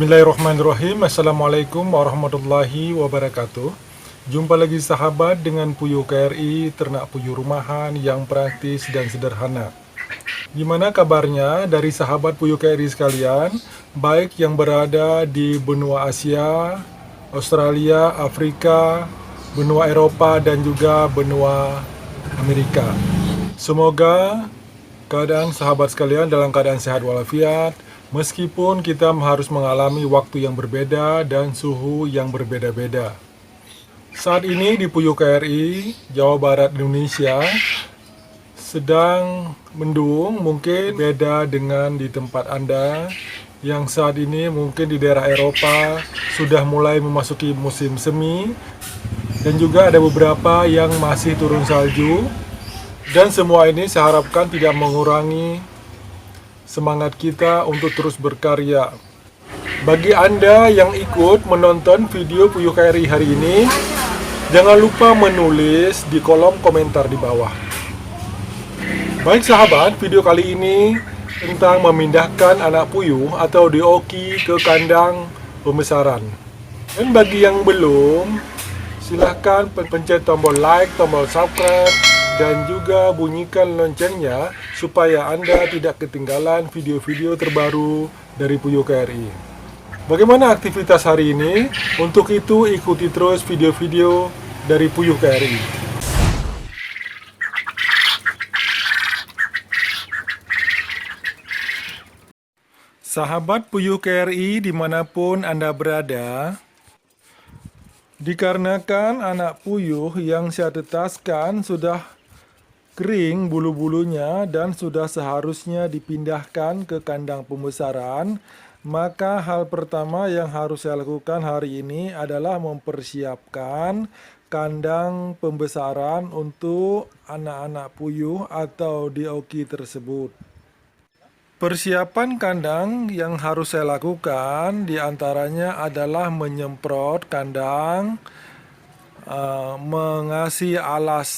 Bismillahirrahmanirrahim. Assalamualaikum warahmatullahi wabarakatuh. Jumpa lagi sahabat dengan Puyuh KRI, ternak puyuh rumahan yang praktis dan sederhana. Gimana kabarnya dari sahabat Puyuh KRI sekalian, baik yang berada di benua Asia, Australia, Afrika, benua Eropa, dan juga benua Amerika. Semoga keadaan sahabat sekalian dalam keadaan sehat walafiat, meskipun kita harus mengalami waktu yang berbeda dan suhu yang berbeda-beda. Saat ini di Puyuh KRI, Jawa Barat, Indonesia, sedang mendung, mungkin beda dengan di tempat Anda, yang saat ini mungkin di daerah Eropa sudah mulai memasuki musim semi, dan juga ada beberapa yang masih turun salju. Dan semua ini saya harapkan tidak mengurangi semangat kita untuk terus berkarya. Bagi Anda yang ikut menonton video Puyuh KRI hari ini, jangan lupa menulis di kolom komentar di bawah. Baik sahabat, video kali ini tentang memindahkan anak puyuh atau dioki ke kandang pembesaran. Dan bagi yang belum, silahkan pencet tombol like, tombol subscribe, dan juga bunyikan loncengnya supaya Anda tidak ketinggalan video-video terbaru dari Puyuh KRI. Bagaimana aktivitas hari ini? Untuk itu ikuti terus video-video dari Puyuh KRI. Sahabat Puyuh KRI dimanapun Anda berada, dikarenakan anak puyuh yang saya tetaskan sudah kering bulu-bulunya dan sudah seharusnya dipindahkan ke kandang pembesaran, maka hal pertama yang harus saya lakukan hari ini adalah mempersiapkan kandang pembesaran untuk anak-anak puyuh atau dioki tersebut. Persiapan kandang yang harus saya lakukan diantaranya adalah menyemprot kandang, mengasih alas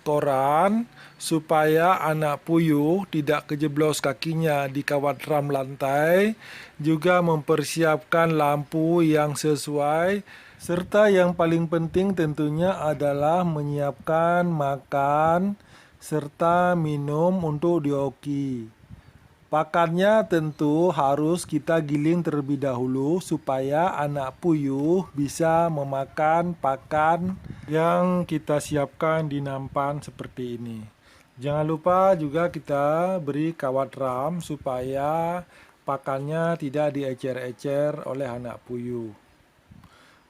koran supaya anak puyuh tidak kejeblos kakinya di kawat ram lantai, juga mempersiapkan lampu yang sesuai, serta yang paling penting tentunya adalah menyiapkan makan serta minum untuk dioki. Pakannya tentu harus kita giling terlebih dahulu supaya anak puyuh bisa memakan pakan yang kita siapkan di nampan seperti ini. Jangan lupa juga kita beri kawat ram supaya pakannya tidak diecer-ecer oleh anak puyuh.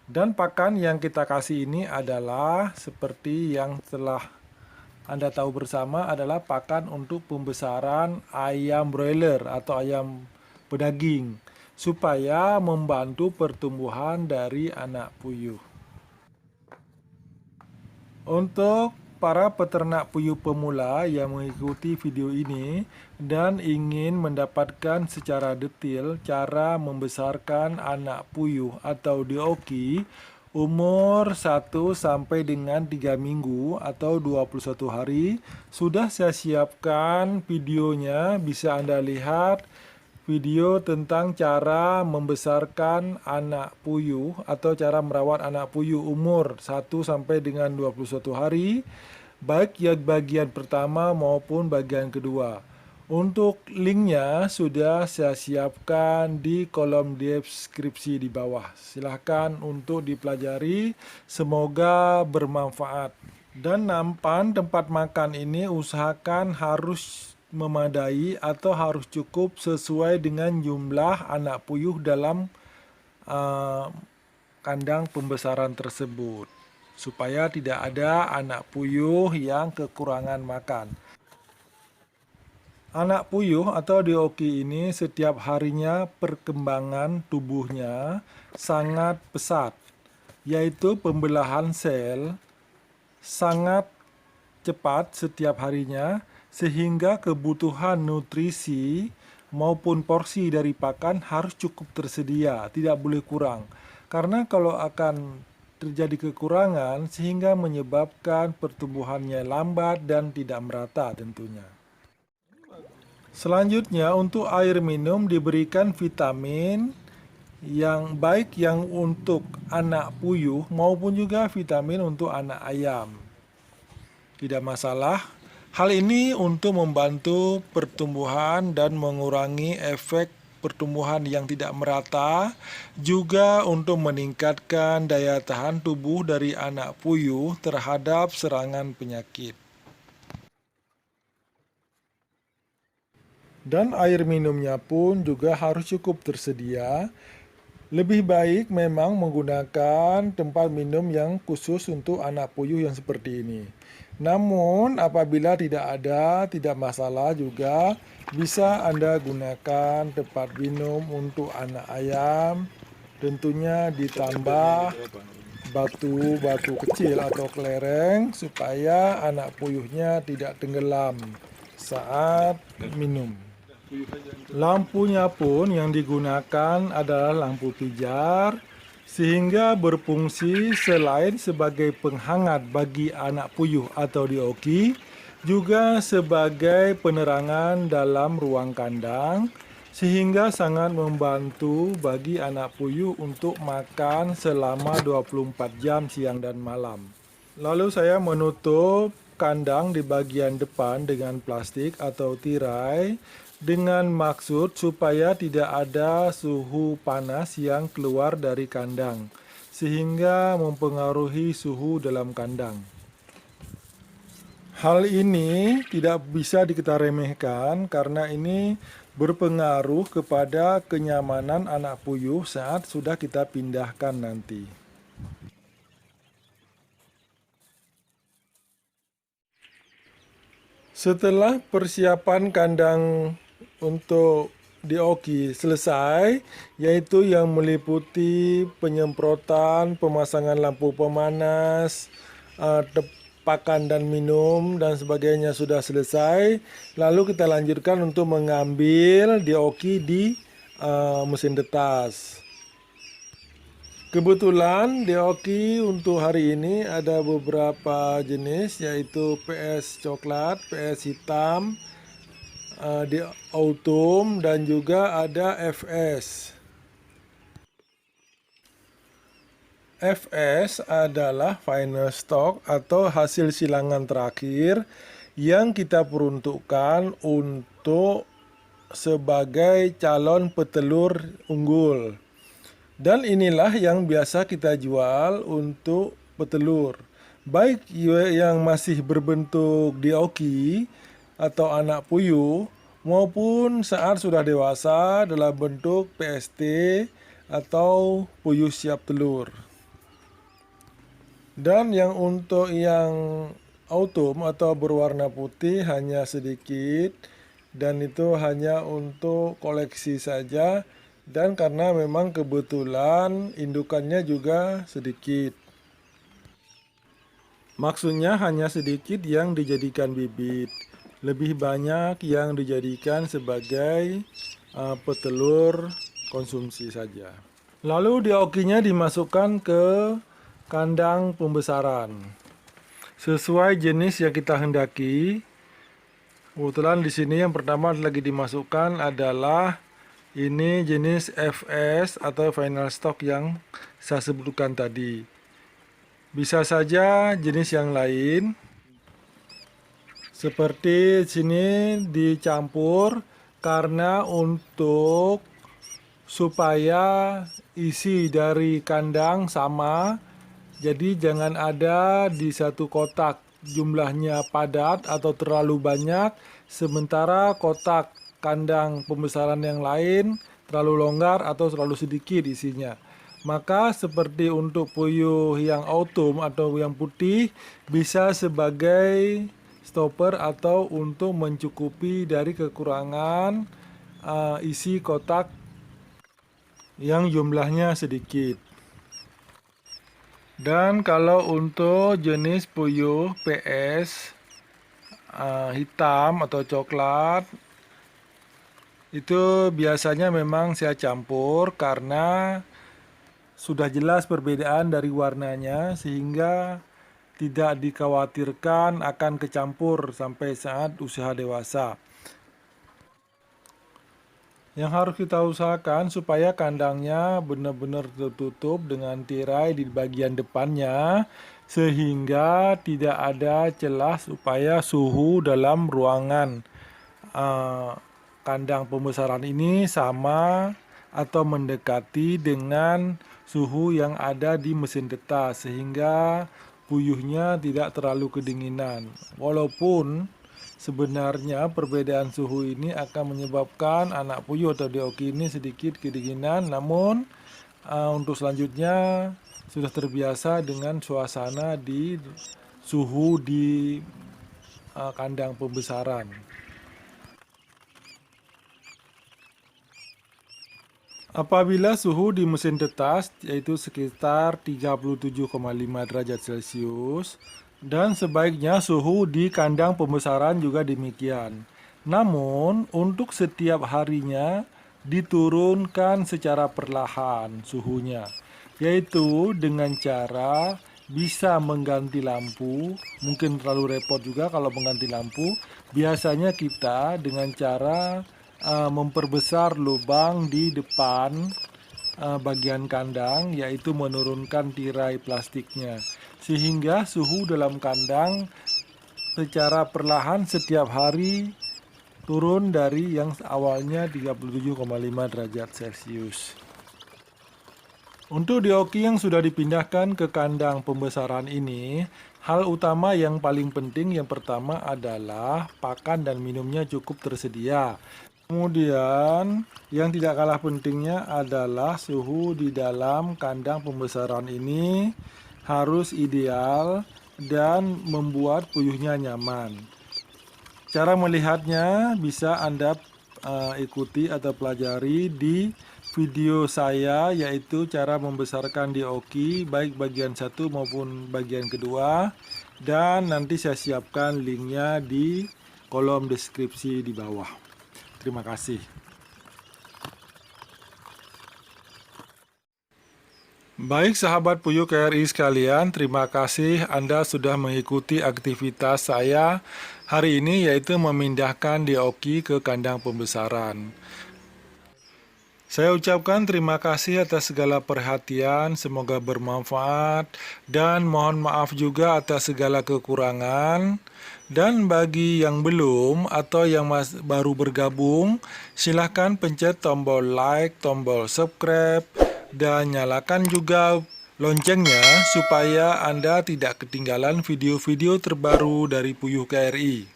Dan pakan yang kita kasih ini adalah seperti yang telah Anda tahu bersama, adalah pakan untuk pembesaran ayam broiler atau ayam pedaging supaya membantu pertumbuhan dari anak puyuh. Untuk para peternak puyuh pemula yang mengikuti video ini dan ingin mendapatkan secara detail cara membesarkan anak puyuh atau dioki umur 1 sampai dengan 3 minggu atau 21 hari, sudah saya siapkan videonya. Bisa Anda lihat video tentang cara membesarkan anak puyuh atau cara merawat anak puyuh umur 1 sampai dengan 21 hari, baik yang bagian pertama maupun bagian kedua. Untuk linknya sudah saya siapkan di kolom deskripsi di bawah. Silahkan untuk dipelajari, semoga bermanfaat. Dan nampan tempat makan ini usahakan harus memadai atau harus cukup sesuai dengan jumlah anak puyuh dalam kandang pembesaran tersebut, supaya tidak ada anak puyuh yang kekurangan makan. Anak puyuh atau dioki ini setiap harinya perkembangan tubuhnya sangat pesat, yaitu pembelahan sel sangat cepat setiap harinya, sehingga kebutuhan nutrisi maupun porsi dari pakan harus cukup tersedia, tidak boleh kurang. Karena kalau akan terjadi kekurangan sehingga menyebabkan pertumbuhannya lambat dan tidak merata tentunya. Selanjutnya untuk air minum diberikan vitamin yang baik yang untuk anak puyuh maupun juga vitamin untuk anak ayam. Tidak masalah. Hal ini untuk membantu pertumbuhan dan mengurangi efek pertumbuhan yang tidak merata, juga untuk meningkatkan daya tahan tubuh dari anak puyuh terhadap serangan penyakit. Dan air minumnya pun juga harus cukup tersedia. Lebih baik memang menggunakan tempat minum yang khusus untuk anak puyuh yang seperti ini. Namun apabila tidak ada, tidak masalah juga, bisa Anda gunakan tempat minum untuk anak ayam. Tentunya ditambah batu-batu kecil atau kelereng supaya anak puyuhnya tidak tenggelam saat minum. Lampunya pun yang digunakan adalah lampu pijar, sehingga berfungsi selain sebagai penghangat bagi anak puyuh atau dioki, juga sebagai penerangan dalam ruang kandang, sehingga sangat membantu bagi anak puyuh untuk makan selama 24 jam siang dan malam. Lalu saya menutup kandang di bagian depan dengan plastik atau tirai dengan maksud supaya tidak ada suhu panas yang keluar dari kandang, sehingga mempengaruhi suhu dalam kandang. Hal ini tidak bisa kita remehkan karena ini berpengaruh kepada kenyamanan anak puyuh saat sudah kita pindahkan nanti. Setelah persiapan kandang untuk dioki selesai, yaitu yang meliputi penyemprotan, pemasangan lampu pemanas, pakan dan minum dan sebagainya sudah selesai, lalu kita lanjutkan untuk mengambil dioki di mesin detas. Kebetulan dioki untuk hari ini ada beberapa jenis, yaitu PS coklat, PS hitam, di autumn, dan juga ada FS. FS adalah final stock atau hasil silangan terakhir yang kita peruntukkan untuk sebagai calon petelur unggul. Dan inilah yang biasa kita jual untuk petelur. Baik yang masih berbentuk dioki atau anak puyuh maupun saat sudah dewasa dalam bentuk PST atau puyuh siap telur. Dan yang untuk yang autumn atau berwarna putih hanya sedikit, dan itu hanya untuk koleksi saja, dan karena memang kebetulan indukannya juga sedikit. Maksudnya hanya sedikit yang dijadikan bibit, lebih banyak yang dijadikan sebagai petelur konsumsi saja. Lalu diokinya dimasukkan ke kandang pembesaran sesuai jenis yang kita hendaki. Kebetulan di sini yang pertama lagi dimasukkan adalah ini jenis FS atau final stock yang saya sebutkan tadi. Bisa saja jenis yang lain. Seperti sini dicampur karena untuk supaya isi dari kandang sama. Jadi jangan ada di satu kotak jumlahnya padat atau terlalu banyak, sementara kotak kandang pembesaran yang lain terlalu longgar atau terlalu sedikit isinya. Maka seperti untuk puyuh yang autumn atau yang putih bisa sebagai stopper atau untuk mencukupi dari kekurangan isi kotak yang jumlahnya sedikit. Dan kalau untuk jenis puyuh PS hitam atau coklat, itu biasanya memang saya campur karena sudah jelas perbedaan dari warnanya, sehingga tidak dikhawatirkan akan kecampur sampai saat usia dewasa. Yang harus kita usahakan supaya kandangnya benar-benar tertutup dengan tirai di bagian depannya, sehingga tidak ada celah supaya suhu dalam ruangan eh, kandang pembesaran ini sama atau mendekati dengan suhu yang ada di mesin tetas, sehingga puyuhnya tidak terlalu kedinginan. Walaupun sebenarnya perbedaan suhu ini akan menyebabkan anak puyuh atau dioki ini sedikit kedinginan, namun untuk selanjutnya sudah terbiasa dengan suasana di suhu di kandang pembesaran. Apabila suhu di mesin tetas yaitu sekitar 37,5 derajat Celcius, dan sebaiknya suhu di kandang pembesaran juga demikian. Namun, untuk setiap harinya diturunkan secara perlahan suhunya, yaitu dengan cara bisa mengganti lampu. Mungkin terlalu repot juga kalau mengganti lampu. Biasanya kita dengan cara memperbesar lubang di depan bagian kandang, yaitu menurunkan tirai plastiknya, sehingga suhu dalam kandang secara perlahan setiap hari turun dari yang awalnya 37,5 derajat Celcius. Untuk dioki yang sudah dipindahkan ke kandang pembesaran ini, hal utama yang paling penting yang pertama adalah pakan dan minumnya cukup tersedia. Kemudian, yang tidak kalah pentingnya adalah suhu di dalam kandang pembesaran ini harus ideal dan membuat puyuhnya nyaman. Cara melihatnya bisa Anda ikuti atau pelajari di video saya, yaitu cara membesarkan dioki baik bagian satu maupun bagian kedua, dan nanti saya siapkan linknya di kolom deskripsi di bawah. Terima kasih. Baik sahabat puyuh KRI sekalian, terima kasih Anda sudah mengikuti aktivitas saya hari ini, yaitu memindahkan dioki ke kandang pembesaran. Saya ucapkan terima kasih atas segala perhatian, semoga bermanfaat, dan mohon maaf juga atas segala kekurangan. Dan bagi yang belum atau yang baru bergabung, silahkan pencet tombol like, tombol subscribe, dan nyalakan juga loncengnya supaya Anda tidak ketinggalan video-video terbaru dari Puyuh KRI.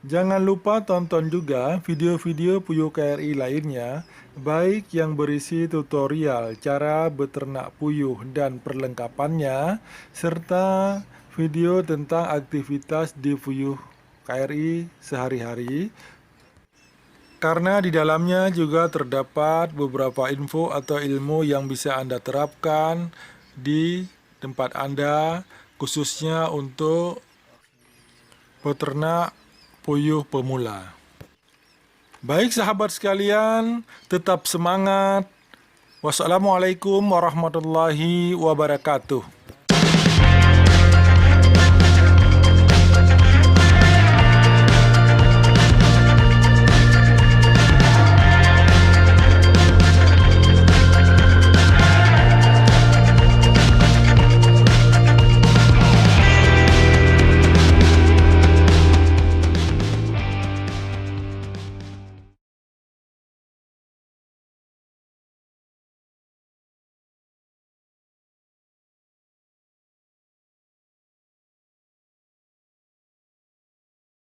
Jangan lupa tonton juga video-video Puyuh KRI lainnya, baik yang berisi tutorial cara beternak puyuh dan perlengkapannya, serta video tentang aktivitas di Puyuh KRI sehari-hari, karena di dalamnya juga terdapat beberapa info atau ilmu yang bisa Anda terapkan di tempat Anda, khususnya untuk peternak puyuh pemula. Baik sahabat sekalian, tetap semangat. Wassalamualaikum warahmatullahi wabarakatuh.